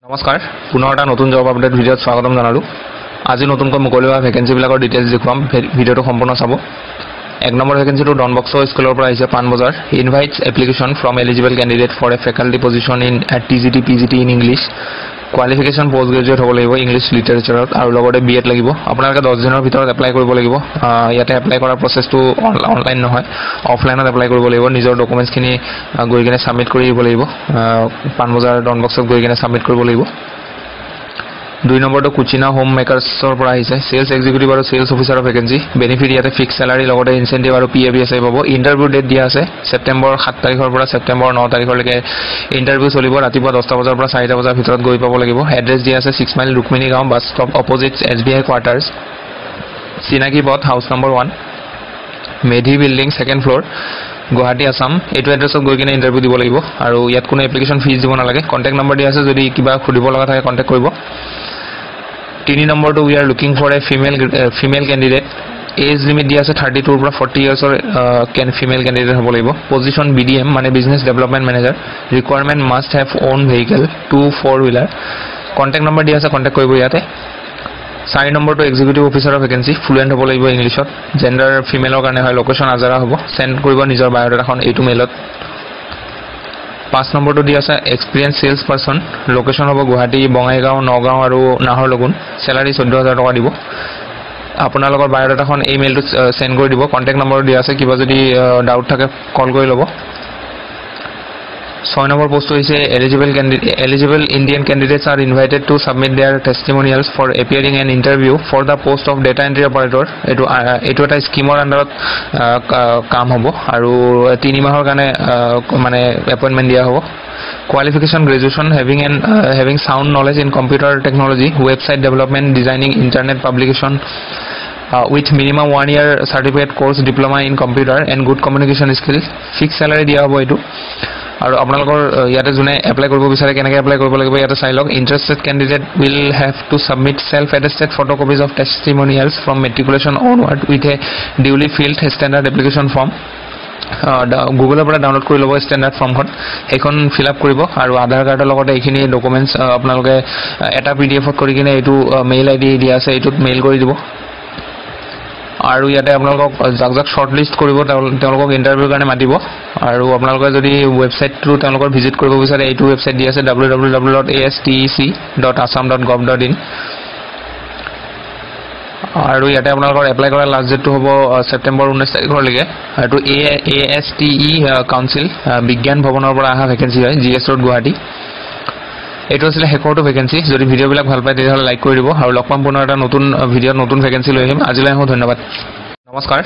নমস্কাৰ পুনৰ এটা নতুন জব আপডেট ভিডিঅ'ত স্বাগতম জনালোঁ। আজি নতুনকৈ মুকলি হোৱা ভেকেঞ্চিবিলাকৰ ডিটেইলছ দেখুৱাম, ভিডিঅ'টো সম্পূৰ্ণ চাব। 1 নম্বৰ ভেকেঞ্চিটো ডন বস্কো স্কুলৰ পৰা আহিছে Panbazar. Invites application from eligible candidate for a faculty position in TGT PGT in English. Qualification post graduate হ'ব লাগিব ইংলিছ লিটাৰেচাৰত আৰু লগতে BEd লাগিব। আপোনালোকে 10 দিনৰ ভিতৰত এপ্লাই কৰিব লাগিব। ইয়াতে এপ্লাই কৰাৰ প্ৰচেছটো অনলাইন নহয়, অফলাইনত এপ্লাই কৰিব লাগিব। নিজৰ ডকুমেণ্টছখিনি গৈ কিনে ছাবমিট কৰি দিব লাগিব। পাণবজাৰ ডন বস্কোত গৈ কিনে ছাবমিট কৰিব লাগিব। 2 নম্বৰটো কুচিনা হোম মেকাৰ্ছৰ পৰা আহিছে। চেলছ এক্সিকিউটিভ আৰু চেলছ অফিচাৰৰ ভেকেঞ্চি। বেনিফিট ইয়াতে ফিক্স চেলাৰী লগতে ইনচেণ্টিভ আৰু PABSI পাব। ইণ্টাৰভিউ ডেট দিয়া আছে ছেপ্টেম্বৰ 7 তাৰিখৰ পৰা ছেপ্টেম্বৰ 9 তাৰিখলৈকে ইণ্টাৰভিউ চলিব। ৰাতিপুৱা 10টা বজাৰ পৰা 4টা বজাৰ ভিতৰত গৈ পাব লাগিব। এড্ৰেছ দিয়া আছে 6 মাইল ৰুক্মিণী গাঁও bus stop opposite SBI quarters. চিনাকি পথ house number 1 Medhi building 2nd floor Guwahati Assam. এইটো এড্ৰেছত গৈ কিনে ইণ্টাৰভিউ দিব লাগিব আৰু ইয়াত কোনো এপ্লিকেশ্যন ফিজ দিব নালাগে। কণ্টেক্ট নম্বৰ দিয়া আছে, যদি কিবা সুধিব লগা থাকে কণ্টেক্ট কৰিব। 3 নম্বৰটো we are looking for a female candidate. Age limit দিয়া আছে 32 পৰা 40 ইয়াৰ্ছৰ ফিমেল কেণ্ডিডেট হ'ব লাগিব। পজিশ্যন BDM মানে business development manager. Requirement must have on vehicle 2 4 wheeler. Contact number দিয়া আছে, কণ্টেক্ট কৰিব ইয়াতে। 4 নম্বৰটো এক্সিকিউটিভ অফিচাৰৰ ভেকেঞ্চি। ফ্লুৱেণ্ট হ'ব লাগিব ইংলিছত। জেণ্ডাৰ ফিমেলৰ কাৰণে হয়। লোকেশ্যন আজাৰা হ'ব। চেণ্ড কৰিব নিজৰ বায়'ডাটাখন এইটো মেইলত। 5 নম্বৰটো দিয়া আছে এক্সপিৰিয়েঞ্চ চেলছ পাৰ্চন। লোকেশ্যন হ'ব গুৱাহাটী, বঙাইগাঁও, নগাঁও আৰু নাহৰলগুন। চেলাৰী 14,000 টকা দিব। আপোনালোকৰ বায়'ডাটাখন এই মেইলটোত চেণ্ড কৰি দিব। কণ্টেক্ট নম্বৰ দিয়া আছে, কিবা যদি ডাউট থাকে কল কৰি ল'ব। 6 নম্বৰ পোষ্টটো হৈছে eligible Indian candidates are invited to submit their testimonials for appearing an interview for the post of data entry operator. এইটো এটা স্কিমৰ আণ্ডাৰত কাম হ'ব আৰু 3 মাহৰ কাৰণে মানে এপইণ্টমেণ্ট দিয়া হ'ব। Qualification graduation having sound knowledge in computer technology, website development, designing, internet publication with minimum 1 year certificate course, diploma in computer and good communication skill. Fix salary দিয়া হ'ব এইটো। আৰু আপোনালোকৰ ইয়াতে যোনে এপ্লাই কৰিব বিচাৰে কেনেকৈ এপ্লাই কৰিব লাগিব ইয়াতে চাই লওক। Interested candidate will have to submit self attested photocopies of testimonials from matriculation onward with a duly filled standard application form. গুগলৰ পৰা ডাউনলোড কৰি ল'ব ষ্টেণ্ডাৰ্ড ফৰ্মখন, সেইখন ফিল আপ কৰিব আৰু আধাৰ কাৰ্ডৰ লগতে এইখিনি ডকুমেণ্টছ আপোনালোকে এটা PDF-ত কৰি কিনে এইটো মেইল ID দিয়া আছে, এইটোত মেইল কৰি দিব। আৰু ইয়াতে আপোনালোকক যাক শ্বৰ্ট লিষ্ট কৰিব তেওঁলোকক ইণ্টাৰভিউৰ কাৰণে মাতিব। আৰু আপোনালোকে যদি ৱেবছাইটটো তেওঁলোকৰ ভিজিট কৰিব বিচাৰে এইটো ৱেবছাইট দি আছে www.astec.assam.gov.in। আৰু ইয়াতে আপোনালোকৰ এপ্লাই কৰাৰ লাষ্ট ডেটটো হ'ব ছেপ্টেম্বৰ 19 তাৰিখলৈকে। এইটো ASTE কাউন্সিল বিজ্ঞান ভৱনৰ পৰা অহা ভেকেঞ্চি হয়, GS ৰোড গুৱাহাটী। এইটো আছিলে শেষৰটো ভেকেঞ্চি। যদি ভিডিঅ'বিলাক ভাল পায় তেতিয়াহ'লে লাইক কৰি দিব আৰু লগ পাম পুনৰ এটা নতুন ভিডিঅ'ত নতুন ভেকেঞ্চি লৈ আহিম। আজিলৈ আহোঁ, ধন্যবাদ, নমস্কাৰ।